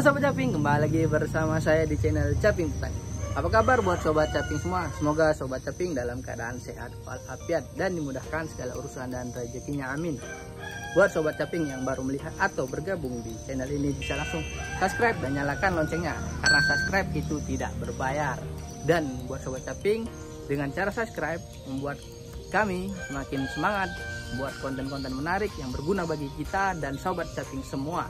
Halo Sobat Caping, kembali lagi bersama saya di channel Caping Petani. Apa kabar buat Sobat Caping semua? Semoga Sobat Caping dalam keadaan sehat walafiat dan dimudahkan segala urusan dan rezekinya, amin. Buat Sobat Caping yang baru melihat atau bergabung di channel ini, bisa langsung subscribe dan nyalakan loncengnya, karena subscribe itu tidak berbayar. Dan buat Sobat Caping, dengan cara subscribe membuat kami semakin semangat buat konten-konten menarik yang berguna bagi kita dan Sobat Caping semua.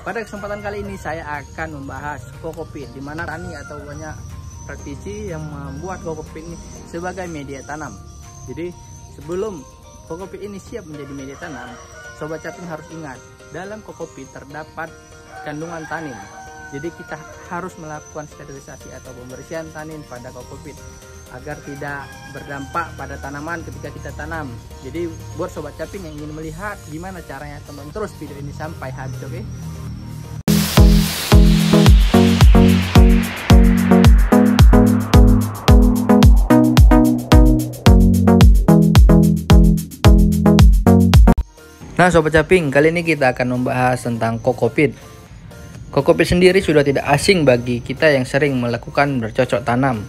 Pada kesempatan kali ini saya akan membahas kokopit, di mana tani atau banyak praktisi yang membuat kokopit ini sebagai media tanam. Jadi sebelum kokopit ini siap menjadi media tanam, Sobat Caping harus ingat, dalam kokopit terdapat kandungan tanin. Jadi kita harus melakukan sterilisasi atau pembersihan tanin pada kokopit agar tidak berdampak pada tanaman ketika kita tanam. Jadi buat Sobat Caping yang ingin melihat gimana caranya, tonton terus video ini sampai habis, oke? Nah Sobat Caping, kali ini kita akan membahas tentang kokopit. Kokopit sendiri sudah tidak asing bagi kita yang sering melakukan bercocok tanam.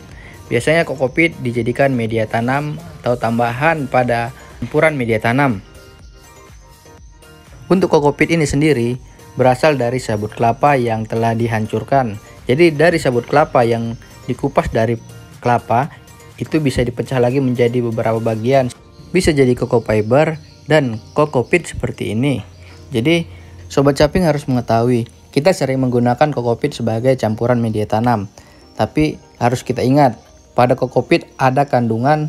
Biasanya kokopit dijadikan media tanam atau tambahan pada campuran media tanam. Untuk kokopit ini sendiri berasal dari sabut kelapa yang telah dihancurkan. Jadi dari sabut kelapa yang dikupas dari kelapa itu bisa dipecah lagi menjadi beberapa bagian. Bisa jadi koko fiber dan kokopit seperti ini. Jadi Sobat Caping harus mengetahui, kita sering menggunakan kokopit sebagai campuran media tanam. Tapi harus kita ingat, pada kokopit ada kandungan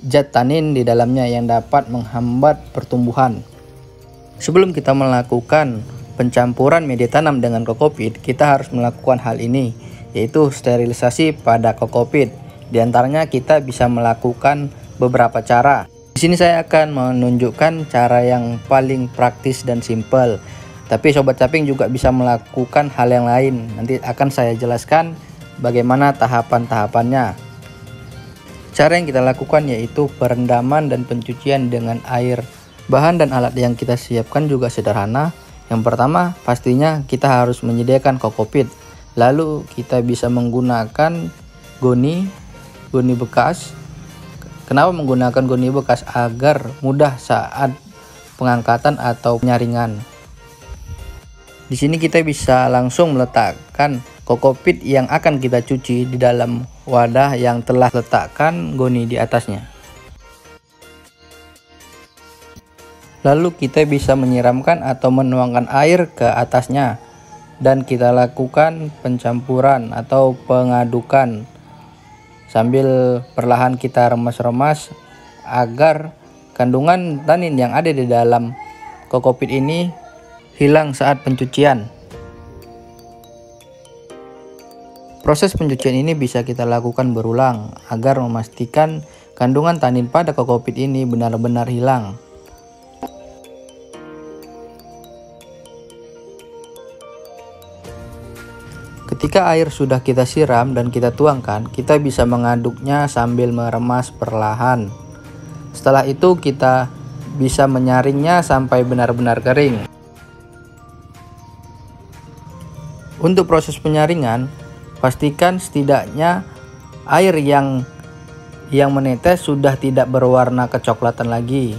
zat tanin di dalamnya yang dapat menghambat pertumbuhan. Sebelum kita melakukan pencampuran media tanam dengan kokopit, kita harus melakukan hal ini, yaitu sterilisasi pada kokopit. Di antaranya kita bisa melakukan beberapa cara. Di sini saya akan menunjukkan cara yang paling praktis dan simpel. Tapi Sobat Caping juga bisa melakukan hal yang lain. Nanti akan saya jelaskan bagaimana tahapan-tahapannya. Cara yang kita lakukan yaitu perendaman dan pencucian dengan air. Bahan dan alat yang kita siapkan juga sederhana. Yang pertama, pastinya kita harus menyediakan kokopit. Lalu kita bisa menggunakan goni bekas. Kenapa menggunakan goni bekas? Agar mudah saat pengangkatan atau penyaringan. Di sini kita bisa langsung meletakkan kokopit yang akan kita cuci di dalam wadah yang telah letakkan goni di atasnya. Lalu kita bisa menyiramkan atau menuangkan air ke atasnya dan kita lakukan pencampuran atau pengadukan sambil perlahan kita remas-remas agar kandungan tanin yang ada di dalam kokopit ini hilang saat pencucian. Proses pencucian ini bisa kita lakukan berulang agar memastikan kandungan tanin pada kokopit ini benar-benar hilang. Ketika air sudah kita siram dan kita tuangkan, kita bisa mengaduknya sambil meremas perlahan. Setelah itu kita bisa menyaringnya sampai benar-benar kering. Untuk proses penyaringan, pastikan setidaknya air yang menetes sudah tidak berwarna kecoklatan lagi.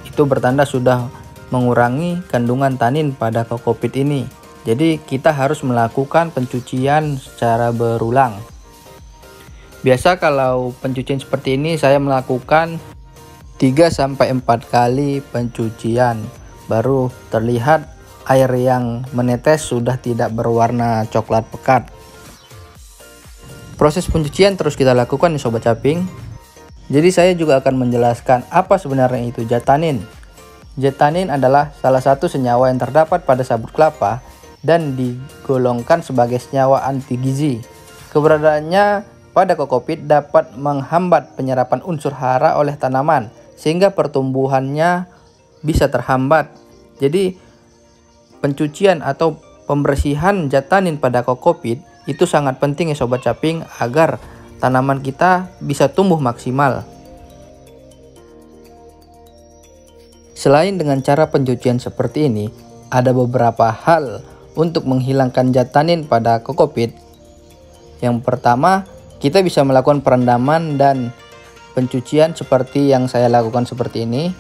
Itu bertanda sudah mengurangi kandungan tanin pada kokopit ini. Jadi kita harus melakukan pencucian secara berulang. Biasa kalau pencucian seperti ini saya melakukan 3-4 kali pencucian. Baru terlihat air yang menetes sudah tidak berwarna coklat pekat. Proses pencucian terus kita lakukan nih Sobat Caping. Jadi saya juga akan menjelaskan apa sebenarnya itu zat tanin. Zat tanin adalah salah satu senyawa yang terdapat pada sabut kelapa dan digolongkan sebagai senyawa anti gizi. Keberadaannya pada kokopit dapat menghambat penyerapan unsur hara oleh tanaman sehingga pertumbuhannya bisa terhambat. Jadi pencucian atau pembersihan zat tanin pada kokopit itu sangat penting ya Sobat Caping agar tanaman kita bisa tumbuh maksimal. Selain dengan cara pencucian seperti ini, ada beberapa hal untuk menghilangkan zat tanin pada kokopit? Yang pertama, kita bisa melakukan perendaman dan pencucian seperti yang saya lakukan seperti ini.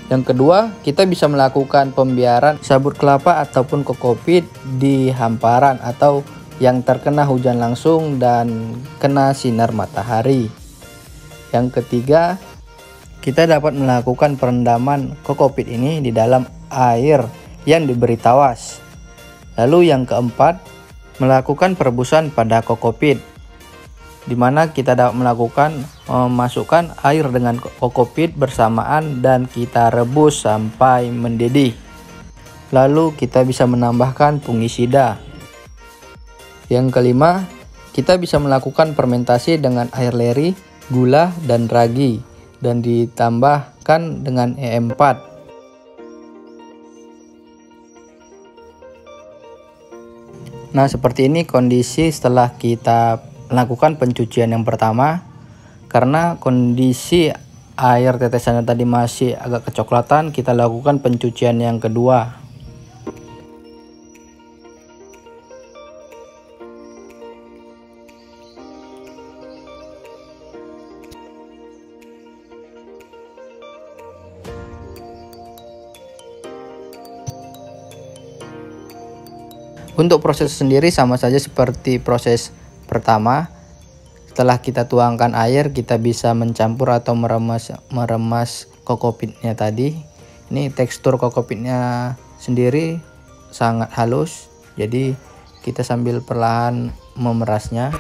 Yang kedua, kita bisa melakukan pembiaran sabut kelapa ataupun kokopit di hamparan atau yang terkena hujan langsung dan kena sinar matahari. Yang ketiga, kita dapat melakukan perendaman kokopit ini di dalam air yang diberi tawas. Lalu yang keempat, melakukan perebusan pada kokopit, di mana kita dapat melakukan memasukkan air dengan kokopit bersamaan dan kita rebus sampai mendidih. Lalu kita bisa menambahkan fungisida. Yang kelima, kita bisa melakukan fermentasi dengan air leri, gula, dan ragi dan ditambahkan dengan E4. Nah, seperti ini kondisi setelah kita lakukan pencucian yang pertama. Karena kondisi air tetesannya tadi masih agak kecoklatan, kita lakukan pencucian yang kedua. Untuk proses sendiri sama saja seperti proses pertama. Setelah kita tuangkan air, kita bisa mencampur atau meremas kokopitnya tadi. Ini tekstur kokopitnya sendiri sangat halus, jadi kita sambil perlahan memerasnya.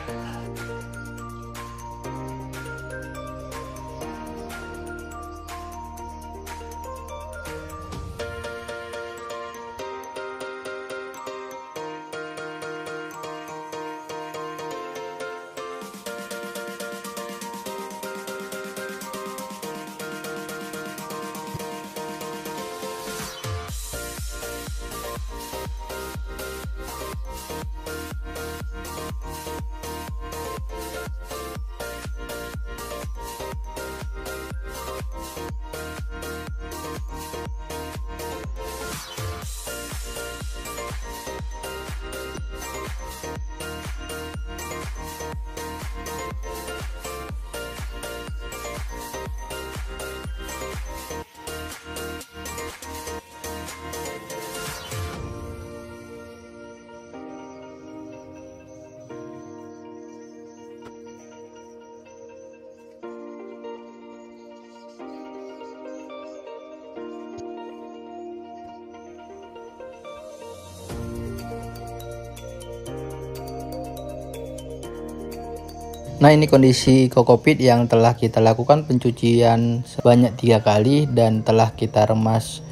Nah, ini kondisi kokopit yang telah kita lakukan pencucian sebanyak 3 kali dan telah kita remas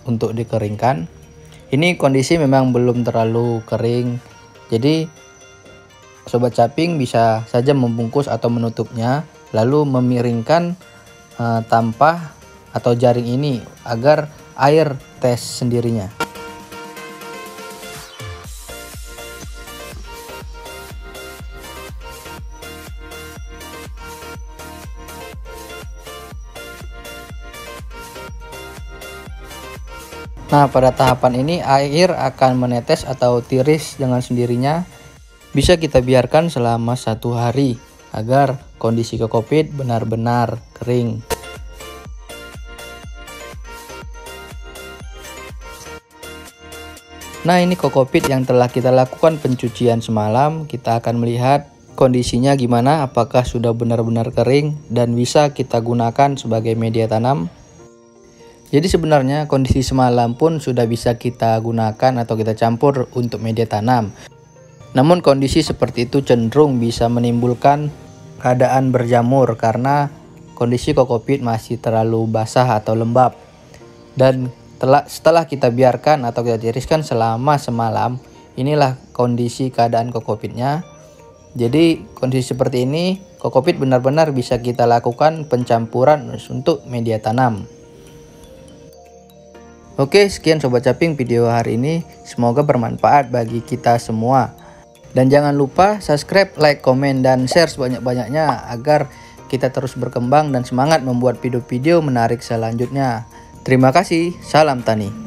untuk dikeringkan. Ini kondisi memang belum terlalu kering, jadi sobat caping bisa saja membungkus atau menutupnya, lalu memiringkan tampah atau jaring ini agar air tes sendirinya. Nah, pada tahapan ini air akan menetes atau tiris dengan sendirinya. Bisa kita biarkan selama 1 hari agar kondisi kokopit benar-benar kering. Nah, ini kokopit yang telah kita lakukan pencucian semalam. Kita akan melihat kondisinya gimana, apakah sudah benar-benar kering dan bisa kita gunakan sebagai media tanam. Jadi sebenarnya kondisi semalam pun sudah bisa kita gunakan atau kita campur untuk media tanam. Namun kondisi seperti itu cenderung bisa menimbulkan keadaan berjamur karena kondisi kokopit masih terlalu basah atau lembab. Dan setelah kita biarkan atau kita tiriskan selama semalam, inilah kondisi keadaan kokopitnya. Jadi kondisi seperti ini, kokopit benar-benar bisa kita lakukan pencampuran untuk media tanam. Oke, sekian sobat caping video hari ini. Semoga bermanfaat bagi kita semua. Dan jangan lupa subscribe, like, komen, dan share sebanyak-banyaknya agar kita terus berkembang dan semangat membuat video-video menarik selanjutnya. Terima kasih, salam tani.